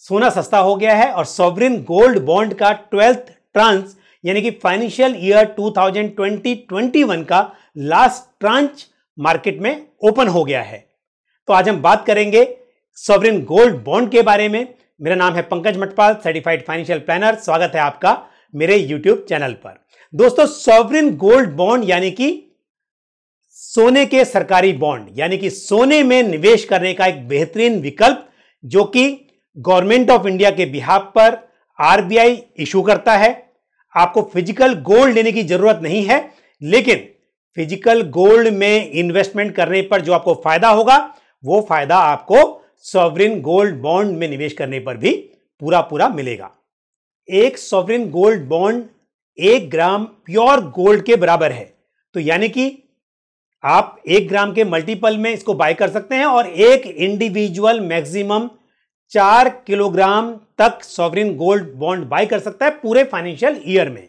सोना सस्ता हो गया है और सॉवरिन गोल्ड बॉन्ड का 12th ट्रांच यानी कि फाइनेंशियल ईयर 2020-21 का लास्ट ट्रांच मार्केट में ओपन हो गया है। तो आज हम बात करेंगे सॉवरिन गोल्ड बॉन्ड के बारे में। मेरा नाम है Pankaj Matpal, certified financial planner. स्वागत है आपका मेरे यूट्यूब चैनल पर। दोस्तों, सॉवरिन गोल्ड बॉन्ड यानी कि सोने के सरकारी बॉन्ड यानी कि सोने में निवेश करने का एक बेहतरीन विकल्प जो कि गवर्नमेंट ऑफ इंडिया के बिहाफ पर आरबीआई इशू करता है। आपको फिजिकल गोल्ड लेने की जरूरत नहीं है, लेकिन फिजिकल गोल्ड में इन्वेस्टमेंट करने पर जो आपको फायदा होगा वो फायदा आपको सॉवरिन गोल्ड बॉन्ड में निवेश करने पर भी पूरा मिलेगा। एक सॉवरिन गोल्ड बॉन्ड 1 ग्राम प्योर गोल्ड के बराबर है। तो यानी कि आप 1 ग्राम के मल्टीपल में इसको बाय कर सकते हैं और एक इंडिविजुअल मैक्सिमम 4 किलोग्राम तक सॉवरिन गोल्ड बॉन्ड बाय कर सकता है पूरे फाइनेंशियल ईयर में।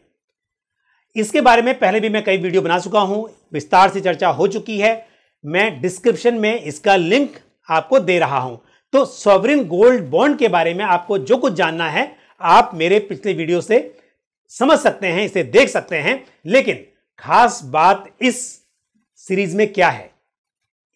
इसके बारे में पहले भी मैं कई वीडियो बना चुका हूं, विस्तार से चर्चा हो चुकी है। मैं डिस्क्रिप्शन में इसका लिंक आपको दे रहा हूं। तो सॉवरिन गोल्ड बॉन्ड के बारे में आपको जो कुछ जानना है आप मेरे पिछले वीडियो से समझ सकते हैं, इसे देख सकते हैं। लेकिन खास बात इस सीरीज में क्या है,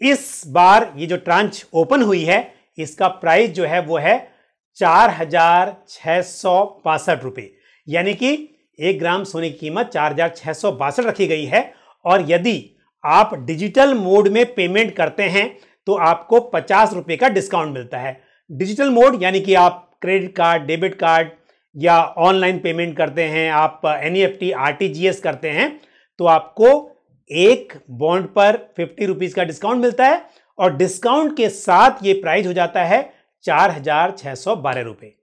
इस बार ये जो ट्रांच ओपन हुई है इसका प्राइस जो है वो है 4,662 रुपए, यानी कि 1 ग्राम सोने की कीमत 4,662 रखी गई है। और यदि आप डिजिटल मोड में पेमेंट करते हैं तो आपको 50 रुपए का डिस्काउंट मिलता है। डिजिटल मोड यानी कि आप क्रेडिट कार्ड, डेबिट कार्ड या ऑनलाइन पेमेंट करते हैं, आप एनईएफटी, आरटीजीएस करते हैं, तो आपको एक बॉन्ड पर 50 रुपीज का डिस्काउंट मिलता है और डिस्काउंट के साथ ये प्राइस हो जाता है 4,612 रुपए।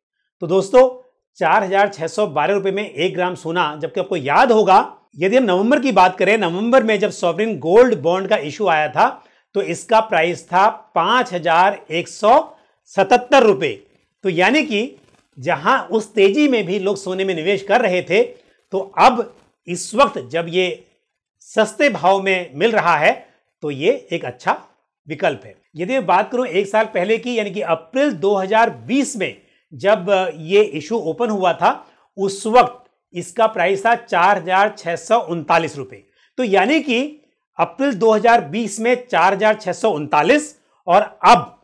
तो दोस्तों, 4,612 रुपए में 1 ग्राम सोना, जबकि आपको याद होगा यदि हम नवंबर की बात करें, नवंबर में जब सॉवरिन गोल्ड बॉन्ड का इशू आया था तो इसका प्राइस था 5,177 रुपए। तो यानी कि जहां उस तेजी में भी लोग सोने में निवेश कर रहे थे, तो अब इस वक्त जब ये सस्ते भाव में मिल रहा है तो ये एक अच्छा विकल्प है। यदि मैं बात करूं 1 साल पहले की, यानी कि अप्रैल 2020 में जब ये इशू ओपन हुआ था, उस वक्त इसका प्राइस था 4,639 रुपए। तो यानी कि अप्रैल 2020 में 4,639 और अब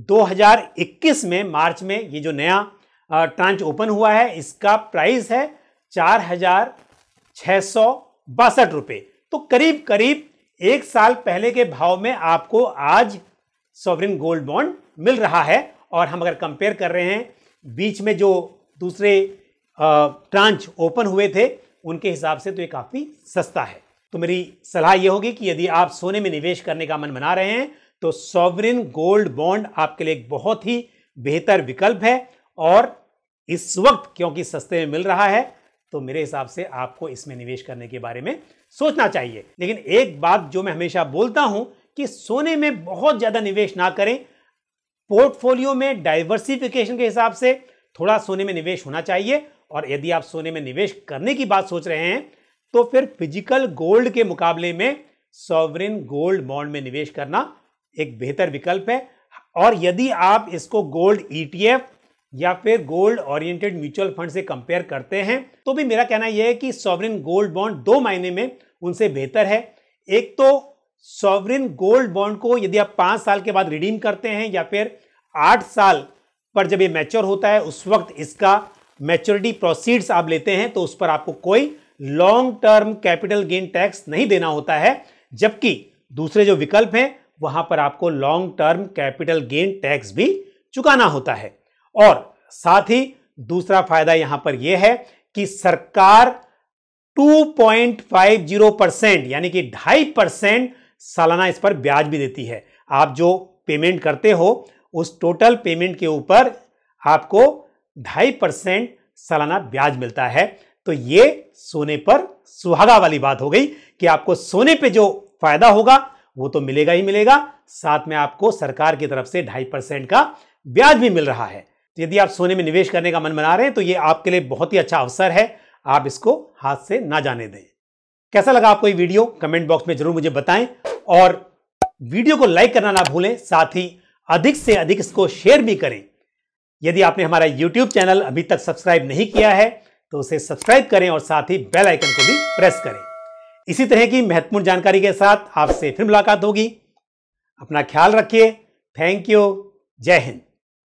2021 में मार्च में ये जो नया ट्रांच ओपन हुआ है इसका प्राइस है 4,662 रुपए। तो करीब करीब 1 साल पहले के भाव में आपको आज सॉवरिन गोल्ड बॉन्ड मिल रहा है। और हम अगर कंपेयर कर रहे हैं बीच में जो दूसरे ट्रांच ओपन हुए थे उनके हिसाब से, तो ये काफी सस्ता है। तो मेरी सलाह यह होगी कि यदि आप सोने में निवेश करने का मन बना रहे हैं तो सॉवरिन गोल्ड बॉन्ड आपके लिए एक बहुत ही बेहतर विकल्प है। और इस वक्त क्योंकि सस्ते में मिल रहा है तो मेरे हिसाब से आपको इसमें निवेश करने के बारे में सोचना चाहिए। लेकिन एक बात जो मैं हमेशा बोलता हूं कि सोने में बहुत ज्यादा निवेश ना करें। पोर्टफोलियो में डाइवर्सिफिकेशन के हिसाब से थोड़ा सोने में निवेश होना चाहिए। और यदि आप सोने में निवेश करने की बात सोच रहे हैं तो फिर फिजिकल गोल्ड के मुकाबले में सॉवरिन गोल्ड बॉन्ड में निवेश करना एक बेहतर विकल्प है। और यदि आप इसको गोल्ड ईटीएफ या फिर गोल्ड ओरिएंटेड म्यूचुअल फंड से कंपेयर करते हैं तो भी मेरा कहना यह है कि सॉवरिन गोल्ड बॉन्ड 2 मायने में उनसे बेहतर है। एक तो सॉवरिन गोल्ड बॉन्ड को यदि आप 5 साल के बाद रिडीम करते हैं या फिर 8 साल पर जब ये मैच्योर होता है उस वक्त इसका मैच्योरिटी प्रोसीड्स आप लेते हैं तो उस पर आपको कोई long term capital gain tax नहीं देना होता है। जबकि दूसरे जो विकल्प हैं वहां पर आपको long term capital gain tax भी चुकाना होता है। और साथ ही दूसरा फायदा यहां पर यह है कि सरकार 2.50% यानी कि 2.5% सालाना इस पर ब्याज भी देती है। आप जो पेमेंट करते हो उस टोटल पेमेंट के ऊपर आपको 2.5% सालाना ब्याज मिलता है। तो ये सोने पर सुहागा वाली बात हो गई कि आपको सोने पे जो फायदा होगा वो तो मिलेगा ही मिलेगा, साथ में आपको सरकार की तरफ से 2.5% का ब्याज भी मिल रहा है। तो यदि आप सोने में निवेश करने का मन बना रहे हैं तो ये आपके लिए बहुत ही अच्छा अवसर है, आप इसको हाथ से ना जाने दें। कैसा लगा आपको ये वीडियो कमेंट बॉक्स में जरूर मुझे बताएं और वीडियो को लाइक करना ना भूलें, साथ ही अधिक से अधिक इसको शेयर भी करें। यदि आपने हमारा YouTube चैनल अभी तक सब्सक्राइब नहीं किया है तो उसे सब्सक्राइब करें और साथ ही बेल आइकन को भी प्रेस करें। इसी तरह की महत्वपूर्ण जानकारी के साथ आपसे फिर मुलाकात होगी। अपना ख्याल रखिए। Thank you. जय हिंद।